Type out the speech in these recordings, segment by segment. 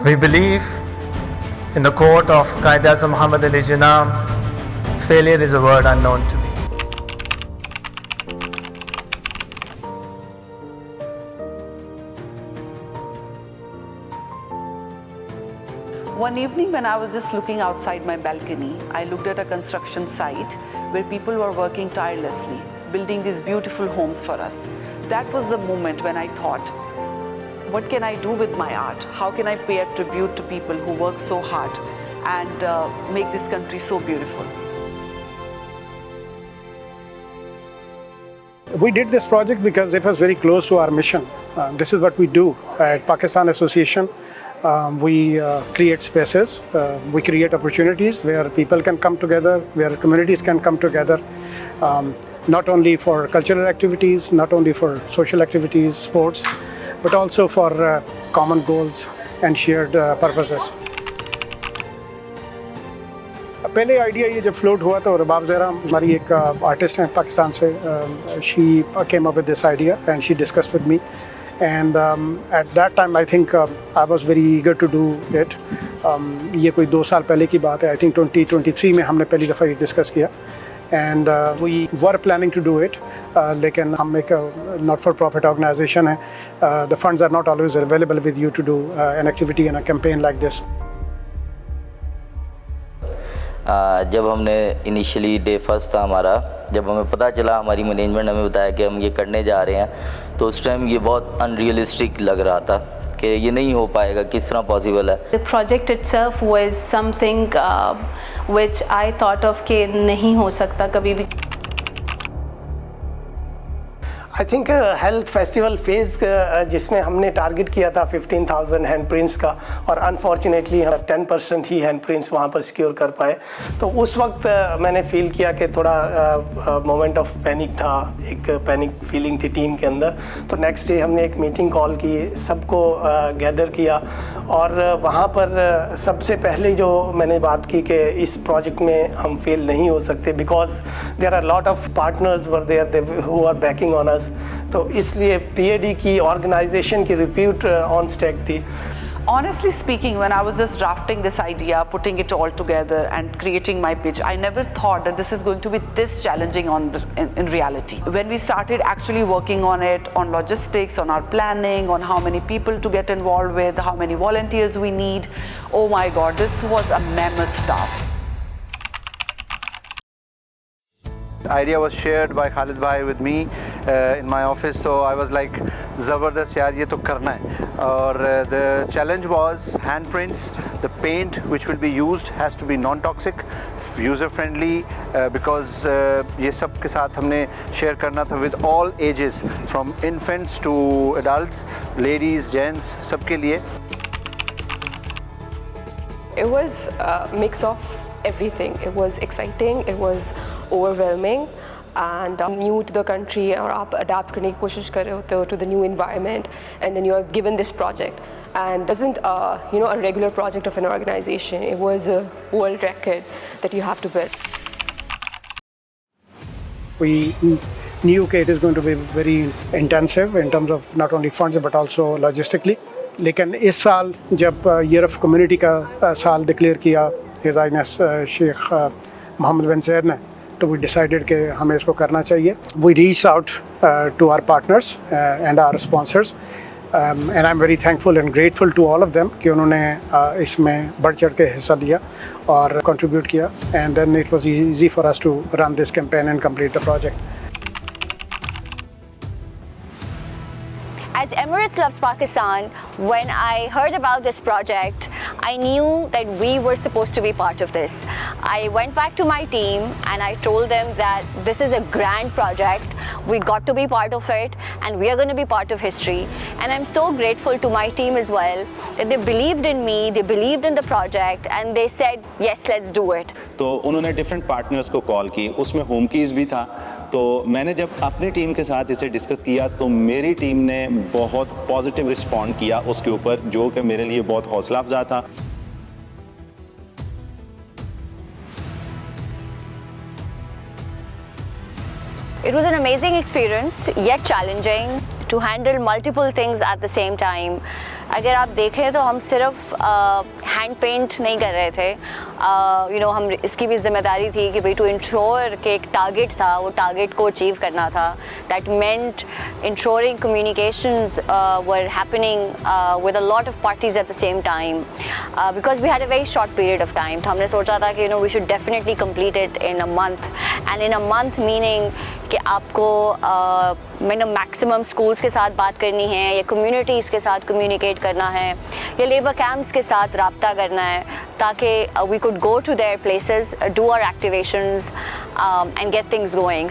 We believe in the quote of Qaid-e-Azam Muhammad Ali Jinnah, failure is a word unknown to me. One evening when I was just looking outside my balcony, I looked at a construction site where people were working tirelessly, building these beautiful homes for us. That was the moment when I thought, what can I do with my art? How can I pay a tribute to people who work so hard and make this country so beautiful? We did this project because it was very close to our mission. This is what we do at Pakistan Association. We create spaces, we create opportunities where people can come together, where communities can come together, not only for cultural activities, not only for social activities, sports, but also for common goals and shared purposes. पहले idea ये जब float हुआ तो रबाब ज़हरा हमारी एक artist हैं पाकिस्तान से, she came up with this idea and she discussed with me. And at that time, I think I was very eager to do it. ये कोई 2 साल पहले की बात है. I think 2023 में हमने पहली दफ़ा ये डिस्कस किया. And we were planning to do it. लेकिन हम एक not for profit organization है. The funds are not always available with you to do an activity and a campaign like this. जब हमने इनिशियली डे फर्स्ट था हमारा, जब हमें पता चला, हमारी मैनेजमेंट हमें बताया कि हम ये करने जा रहे हैं, तो उस टाइम ये बहुत अनरियलिस्टिक लग रहा था कि ये नहीं हो पाएगा, किस तरह पॉसिबल है. The project itself was something which I thought of कि नहीं हो सकता कभी भी. I think health festival phase जिसमें हमने टारगेट किया था 15,000 हैंड प्रिंट्स का, और अनफॉर्चुनेटली हम 10% ही हैंड प्रिंट्स वहाँ पर सिक्योर कर पाए. तो उस वक्त मैंने फील किया कि थोड़ा मोमेंट ऑफ पैनिक था, एक पैनिक फीलिंग थी टीम के अंदर. तो नेक्स्ट डे हमने एक मीटिंग कॉल की, सबको गैदर किया, और वहाँ पर सबसे पहले जो मैंने बात की कि इस प्रोजेक्ट में हम फेल नहीं हो सकते because there are lot of partners were there who are backing on us. तो इसलिए पीएडी की ऑर्गेनाइजेशन की रिप्यूट ऑन स्टेक थी. Honestly speaking, when I was just drafting this idea, putting it all together and creating my pitch, I never thought that this is going to be this challenging in reality. When we started actually working on it, on logistics, on our planning, on how many people to get involved with, how many volunteers we need, oh my God, this was a mammoth task. The idea was shared by Khalid bhai with me in my office, so I was like, ज़बरदस्त यार, ये तो करना है. और the challenge was handprints. The paint which will be used has to be non-toxic, user-friendly, because ये सब के साथ हमने share करना था with all ages, from infants to adults, ladies, gents, सबके लिए. It was a mix of everything. It was exciting, it was overwhelming, and new to the country, और आप adapt करने की कोशिश कर रहे होते हो to the new environment, and then you are given this project, and isn't a regular project of an organization. It was a world record that you have to build. We knew that it is going to be very intensive in terms of not only funds but also logistically. लेकिन इस साल जब year of community का साल declare किया his highness Sheikh Mohammad बिन सैयद ने, तो we decided कि हमें इसको करना चाहिए. We reached out to our partners and our sponsors, and I'm very thankful and grateful to all of them कि उन्होंने इसमें बढ़ चढ़ के हिस्सा लिया और contribute किया, and then it was easy for us to run this campaign and complete the project. As Emirates Loves Pakistan, when I heard about this project, I knew that we were supposed to be part of this. I went back to my team and I told them that this is a grand project, we got to be part of it, and we are going to be part of history. And I'm so grateful to my team as well, that they believed in me, they believed in the project, and they said, yes, let's do it. तो उन्होंने different partners को call की, उसमें home keys भी था. तो मैंने जब अपनी टीम के साथ इसे डिस्कस किया तो मेरी टीम ने बहुत पॉजिटिव रिस्पॉन्ड किया उसके ऊपर, जो कि मेरे लिए बहुत हौसला अफजा था. It was an amazing experience, yet challenging, to handle multiple things at the same time. अगर आप देखें तो हम सिर्फ हैंड पेंट नहीं कर रहे थे, हम इसकी भी जिम्मेदारी थी कि भाई टू इंश्योर कि एक टारगेट था, वो टारगेट को अचीव करना था. That meant ensuring communications were happening with a lot of parties at the same time because we had a very short period of time. तो हमने सोचा था कि we should definitely complete it in a month, and in a month meaning कि आपको maximum schools के साथ बात करनी है, या कम्युनिटीज़ के साथ कम्युनिकेट करना है, या लेबर कैंप्स के साथ रब्ता करना है, ताकि we could go to their places, do our activations and get things going.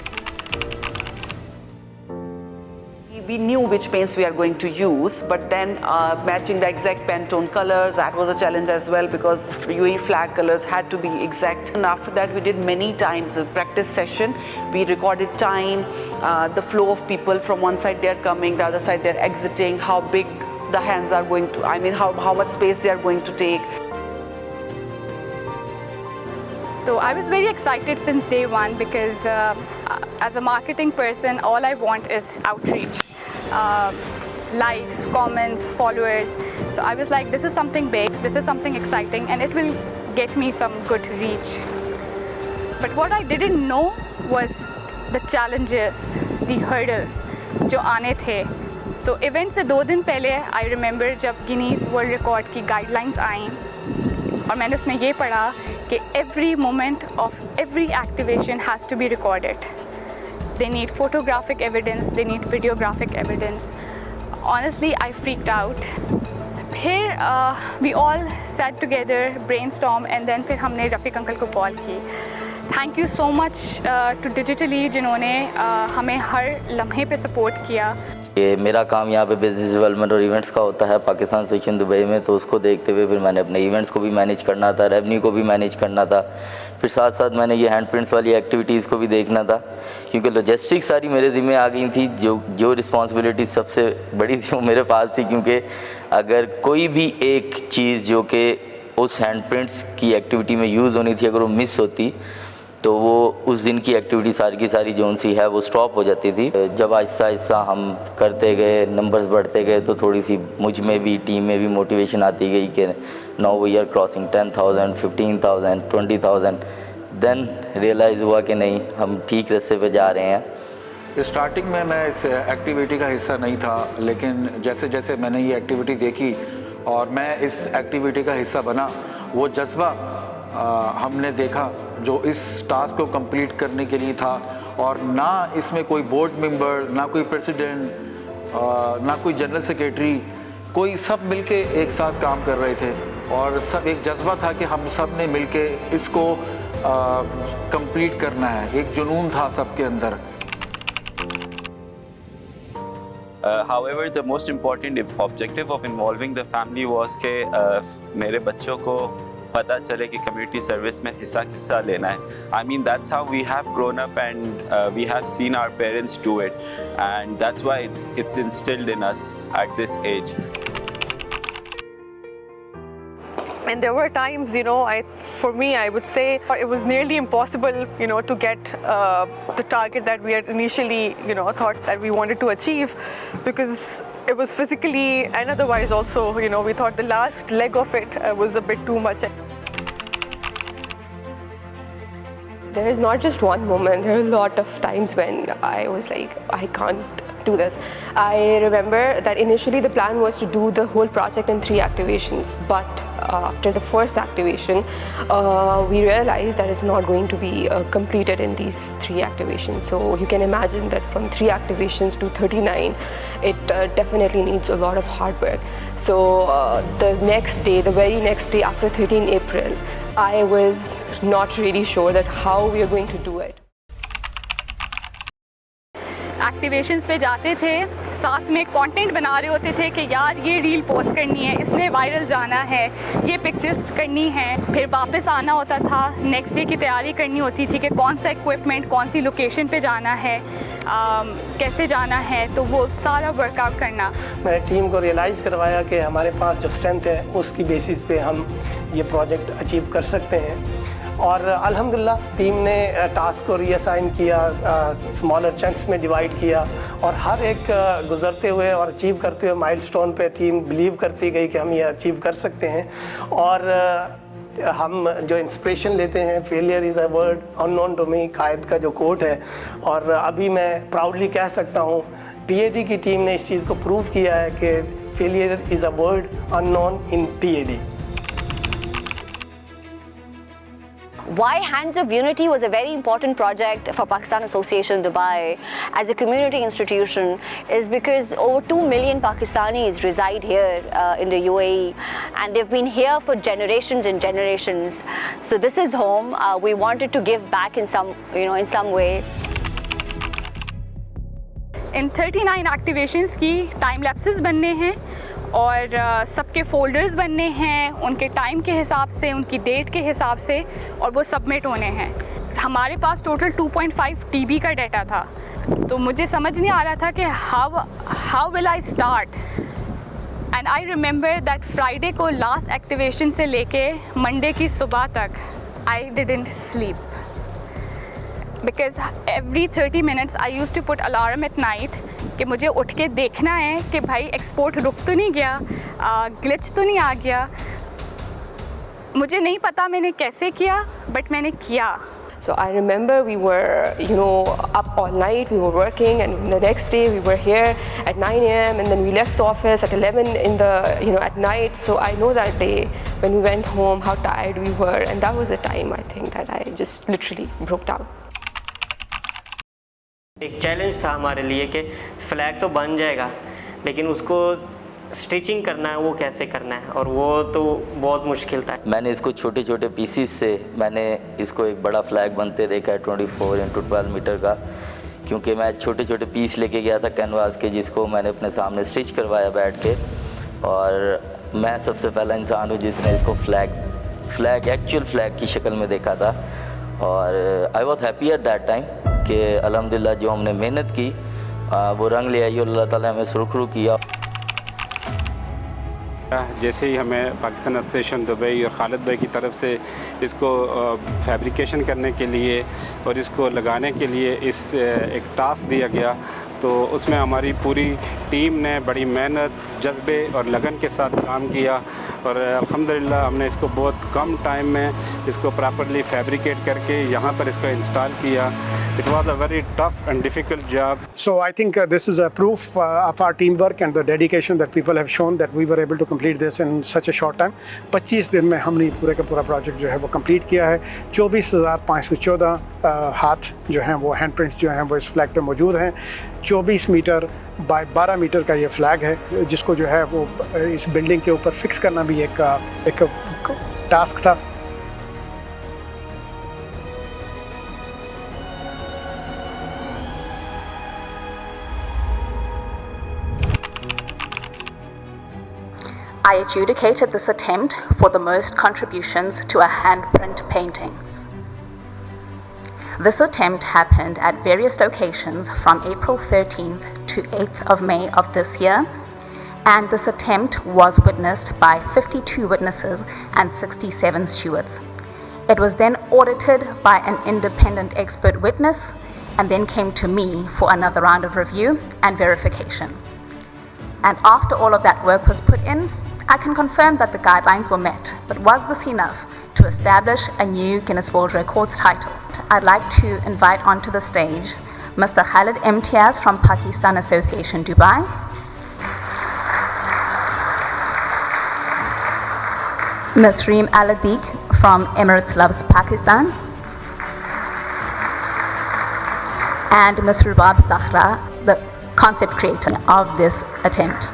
We knew which paints we are going to use, but then matching the exact Pantone colors, that was a challenge as well, because UAE flag colors had to be exact. And after that we did many times a practice session. We recorded time, the flow of people, from one side they're coming, the other side they're exiting, how big the hands are going to, how much space they are going to take. So I was very excited since day one, because as a marketing person, all I want is outreach, likes, comments, followers. So I was like, this is something big, this is something exciting, and it will get me some good reach. But what I didn't know was the challenges, the hurdles जो आने थे. So event से 2 दिन पहले I remember जब Guinness world record की guidelines आई, और मैंने उसमें ये पढ़ा कि every moment of every activation has to be recorded. They need photographic evidence, they need videographic evidence. Honestly, I freaked out. फिर we all sat together, brainstorm, and then फिर हमने रफ़ीक अंकल को कॉल की. Thank you so much to Digitally, जिन्होंने हमें हर लम्हे पे support किया. ये मेरा काम यहाँ पे बिजनेस डेवलपमेंट और इवेंट्स का होता है पाकिस्तान सेक्शन दुबई में, तो उसको देखते हुए फिर मैंने अपने इवेंट्स को भी मैनेज करना था, रेवेन्यू को भी मैनेज करना था, फिर साथ साथ मैंने ये हैंड प्रिंट्स वाली एक्टिविटीज़ को भी देखना था, क्योंकि लॉजिस्टिक्स सारी मेरे ज़िम्मे आ गई थी. जो रिस्पॉन्सिबिलिटी सबसे बड़ी थी वो मेरे पास थी, क्योंकि अगर कोई भी एक चीज़ जो कि उस हैंड प्रिंट्स की एक्टिविटी में यूज़ होनी थी, अगर वो मिस होती तो वो उस दिन की एक्टिविटी सारी की सारी जो सी है वो स्टॉप हो जाती थी. जब आहिस्ता आहिस्ता हम करते गए, नंबर्स बढ़ते गए, तो थोड़ी सी मुझ में भी, टीम में भी मोटिवेशन आती गई कि now we are crossing 10,000, 15,000, 20,000. Then realise हुआ कि नहीं, हम ठीक रास्ते पे जा रहे हैं. स्टार्टिंग में मैं इस एक्टिविटी का हिस्सा नहीं था, लेकिन जैसे जैसे मैंने ये एक्टिविटी देखी और मैं इस एक्टिविटी का हिस्सा बना, वो जज्बा हमने देखा जो इस टास्क को कंप्लीट करने के लिए था. और ना इसमें कोई बोर्ड मेंबर, ना कोई प्रेसिडेंट, ना कोई जनरल सेक्रेटरी, कोई सब मिलके एक साथ काम कर रहे थे, और सब एक जज्बा था कि हम सब ने मिलके इसको कंप्लीट करना है. एक जुनून था सबके अंदर. However, the most important objective of involving the family was कि मेरे बच्चों को पता चले कि कम्युनिटी सर्विस में हिस्सा लेना है. I mean, that's how we have grown up, and we have seen our parents do it, and that's why it's instilled in us at this age. And there were times, for me, I would say it was nearly impossible, to get the target that we had initially, thought that we wanted to achieve, because it was physically and otherwise also, we thought the last leg of it was a bit too much. There is not just one moment, there are a lot of times when I was like, I can't do this. I remember that initially the plan was to do the whole project in 3 activations, but after the first activation, we realized that it's not going to be completed in these 3 activations. So you can imagine that from 3 activations to 39, it definitely needs a lot of hard work. So the next day, the very next day after 13 April, I was not really sure that how we are going to do it. एक्टिवेशंस पे जाते थे, साथ में content बना रहे होते थे कि यार ये रील पोस्ट करनी है, इसने वायरल जाना है, ये पिक्चर्स करनी है. फिर वापस आना होता था, नेक्स्ट डे की तैयारी करनी होती थी कि कौन सा इक्विपमेंट कौन सी लोकेशन पे जाना है, कैसे जाना है, तो वो सारा वर्कआउट करना. मैंने टीम को रियलाइज़ करवाया कि हमारे पास जो स्ट्रेंथ है उसकी बेसिस पे हम ये प्रोजेक्ट अचीव कर सकते हैं. और अल्हम्दुलिल्लाह टीम ने टास्क को रीअसाइन किया, स्मॉलर चंक्स में डिवाइड किया, और हर एक गुजरते हुए और अचीव करते हुए माइलस्टोन पे टीम बिलीव करती गई कि हम ये अचीव कर सकते हैं। और हम जो इंस्पिरेशन लेते हैं, failure is a word unknown to me, Quaid का जो कोट है, और अभी मैं प्राउडली कह सकता हूँ PAD की टीम ने इस चीज़ को प्रूव किया है कि failure is a word unknown in PAD। Why Hands of Unity was a very important project for Pakistan Association Dubai as a community institution is because over 2 million Pakistanis reside here in the UAE, and they've been here for generations and generations. So this is home. We wanted to give back in some way. इन 39 एक्टिवेशंस की time lapses बनने हैं और सबके folders बनने हैं उनके time के हिसाब से, उनकी डेट के हिसाब से, और वो सबमिट होने हैं। हमारे पास टोटल 2.5 TB का डाटा था, तो मुझे समझ नहीं आ रहा था कि how will I start. And I remember that Friday को लास्ट एक्टिवेशन से लेके मंडे की सुबह तक I didn't sleep because every 30 minutes I used to put alarm at night कि मुझे उठ के देखना है कि भाई एक्सपोर्ट रुक तो नहीं गया, ग्लिच तो नहीं आ गया। मुझे नहीं पता मैंने कैसे किया, बट मैंने किया। So I remember we were, up all night, we were working, and the next day we were here at 9 a.m. and then we left the office at 11 in the, at night. So I know that day when we went home, how tired we were, and that was the time I think that I just literally broke down. एक challenge था हमारे लिए कि flag तो बन जाएगा, लेकिन उसको स्टिचिंग करना है, वो कैसे करना है, और वो तो बहुत मुश्किल था। मैंने इसको छोटे छोटे पीसीस से मैंने इसको एक बड़ा फ्लैग बनते देखा है 24x12 मीटर का, क्योंकि मैं छोटे छोटे पीस लेके गया था कैनवास के, जिसको मैंने अपने सामने स्टिच करवाया बैठ के। और मैं सबसे पहला इंसान हूँ जिसने इसको फ्लैग एक्चुअल फ्लैग की शक्ल में देखा था। और I was happy at that time कि अल्हम्दुलिल्लाह जो हमने मेहनत की वो रंग ले आई और अल्लाह ताला हमें सुरखरू किया। जैसे ही हमें पाकिस्तान एसोसिएशन दुबई और खालिद भाई की तरफ से इसको फैब्रिकेशन करने के लिए और इसको लगाने के लिए एक टास्क दिया गया, तो उसमें हमारी पूरी टीम ने बड़ी मेहनत, जज्बे और लगन के साथ काम किया और अल्हम्दुलिल्लाह हमने इसको बहुत कम टाइम में इसको प्रॉपर्ली फैब्रिकेट करके यहाँ पर इसको इंस्टॉल किया। It was a very tough and difficult job. So I think this is a proof of our teamwork and the dedication that people have shown that we were able to complete this in such a short time. 25 दिन में हमने पूरे का पूरा project जो है वो complete किया है। 24,514 हाथ जो हैं वो हैंड प्रिंट्स जो हैं वो इस फ्लैग पे मौजूद हैं। 24 मीटर बाय 12 मीटर का ये फ्लैग है, जिसको जो है वो इस बिल्डिंग के ऊपर फिक्स करना भी एक टास्क था। I adjudicated this attempt for the most contributions to a handprint paintings. This attempt happened at various locations from April 13th to 8th of May of this year, and this attempt was witnessed by 52 witnesses and 67 stewards. It was then audited by an independent expert witness and then came to me for another round of review and verification. And after all of that work was put in, I can confirm that the guidelines were met, but was this enough to establish a new Guinness World Records title? I'd like to invite onto the stage Mr. Khalid Imtiaz from Pakistan Association Dubai, Ms. Reem Aladik from Emirates Loves Pakistan, and Ms. Rubab Zahra, the concept creator of this attempt.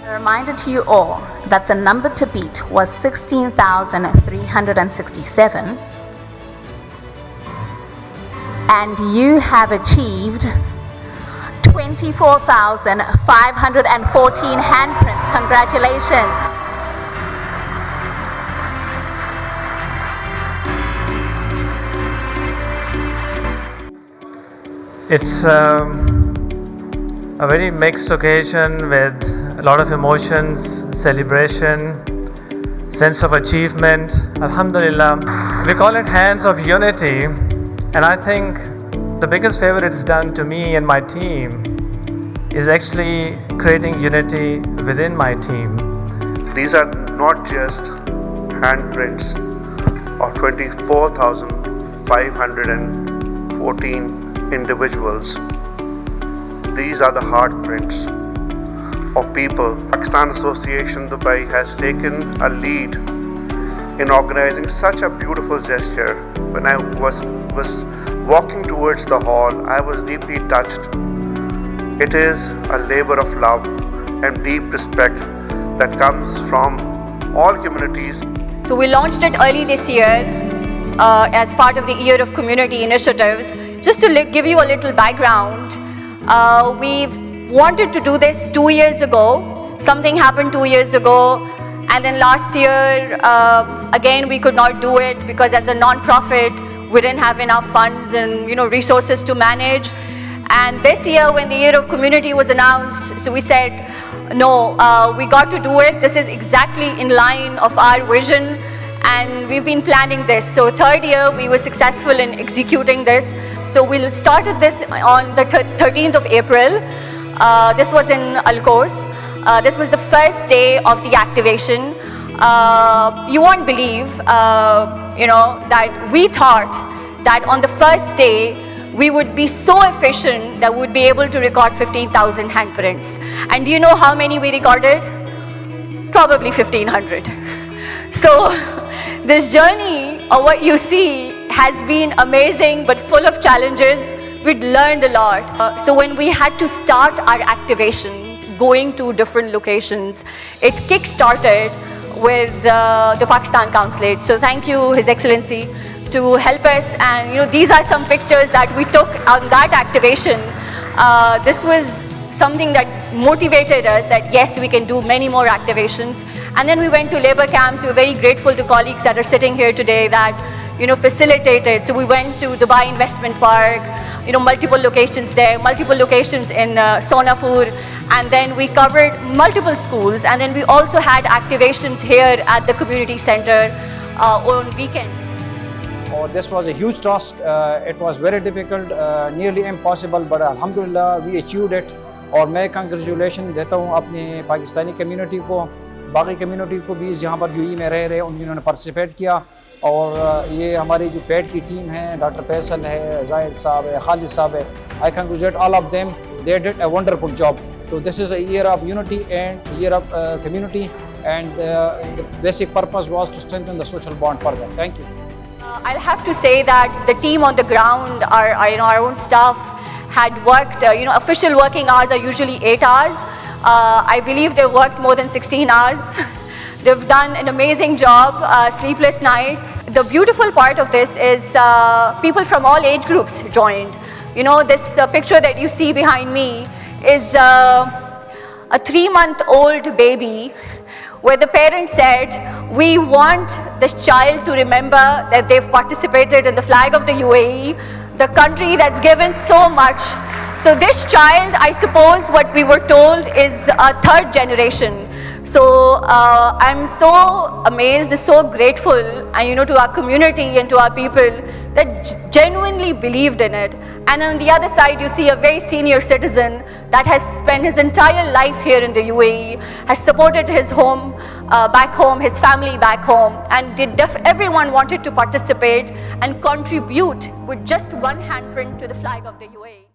A reminder to you all that the number to beat was 16,367, and you have achieved 24,514 handprints. Congratulations. It's a very mixed occasion with a lot of emotions, celebration, sense of achievement. Alhamdulillah. We call it Hands of Unity, and I think the biggest favor it's done to me and my team is actually creating unity within my team. These are not just handprints of 24,514 individuals. These are the heart prints of people. Pakistan Association Dubai has taken a lead in organizing such a beautiful gesture. When I was walking towards the hall, I was deeply touched. It is a labor of love and deep respect that comes from all communities. So we launched it early this year as part of the Year of Community Initiatives. Just to give you a little background, we've wanted to do this 2 years ago. Something happened 2 years ago, and then last year, again, we could not do it because as a non-profit, we didn't have enough funds and resources to manage. And this year, when the Year of Community was announced, so we said, no, we got to do it. This is exactly in line of our vision, and we've been planning this. So 3rd year, we were successful in executing this. So we started this on the 13th of April. This was in Alcos. This was the first day of the activation. You won't believe, that we thought that on the first day, we would be so efficient that we would be able to record 15,000 handprints. And do you know how many we recorded? Probably 1,500. So this journey of what you see has been amazing but full of challenges. We'd learned a lot. So when we had to start our activations, going to different locations, it kick-started with the Pakistan Consulate. So thank you, His Excellency, to help us. And these are some pictures that we took on that activation. This was something that motivated us that yes, we can do many more activations. And then we went to labor camps. We were very grateful to colleagues that are sitting here today that facilitated. So we went to Dubai Investment Park, multiple locations there, multiple locations in Sonapur, and then we covered multiple schools, and then we also had activations here at the community center on weekends. This was a huge task. It was very difficult, nearly impossible, but alhamdulillah we achieved it. और मैं congratulation देता हूँ अपने Pakistani community को, बाकी community को भी जहाँ पर यूएई में रह रहे उन्होंने पार्टिसिपेट किया. और ये हमारी जो पैड की टीम है, डॉक्टर फैसल है, जाहिद साहब है, खालिद साहब है, आई congratulate all of them. They did a wonderful job. So this is a year of unity and year of community, and the basic purpose was to strengthen the social bond further. Thank you. I'll have to say that the team on the ground, our own staff, had worked. Official working hours are usually 8 hours. I believe they worked more than 16 hours. They've done an amazing job, sleepless nights. The beautiful part of this is people from all age groups joined. This picture that you see behind me is a 3-month-old baby where the parents said, we want this child to remember that they've participated in the flag of the UAE, the country that's given so much. So this child, I suppose what we were told, is a 3rd generation. So I'm so amazed, so grateful, and to our community and to our people that genuinely believed in it. And on the other side, you see a very senior citizen that has spent his entire life here in the UAE, has supported his home back home, his family back home, and everyone wanted to participate and contribute with just one handprint to the flag of the UAE.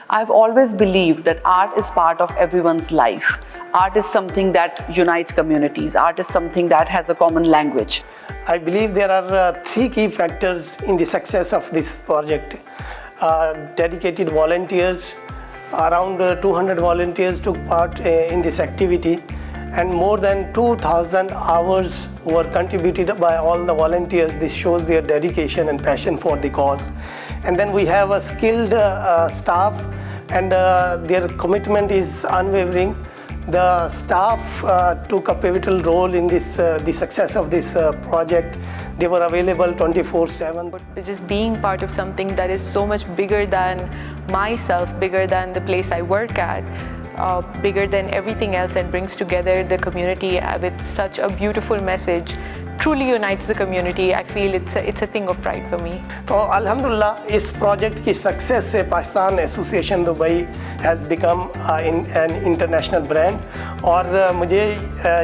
I've always believed that art is part of everyone's life. Art is something that unites communities. Art is something that has a common language. I believe there are 3 key factors in the success of this project. Dedicated volunteers, around 200 volunteers took part in this activity, and more than 2,000 hours were contributed by all the volunteers. This shows their dedication and passion for the cause. And then we have a skilled staff, and their commitment is unwavering. The staff took a pivotal role in this, the success of this project. They were available 24/7. Just being part of something that is so much bigger than myself, bigger than the place I work at, bigger than everything else and brings together the community with such a beautiful message. Truly unites the community. I feel it's a thing of pride for me. तो अल्हम्दुलिल्लाह इस project की success से Pakistan association Dubai has become an international brand और मुझे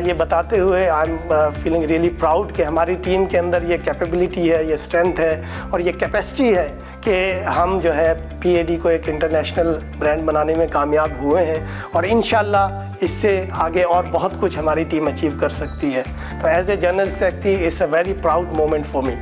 ये बताते हुए I am feeling really proud कि हमारी टीम के अंदर ये कैपेबिलिटी है, ये स्ट्रेंथ है और ये कैपेसिटी है कि हम जो है PAD को एक इंटरनेशनल ब्रांड बनाने में कामयाब हुए हैं और इंशाल्लाह इससे आगे और बहुत कुछ हमारी टीम अचीव कर सकती है। तो as a general secretary it's a very proud moment for me.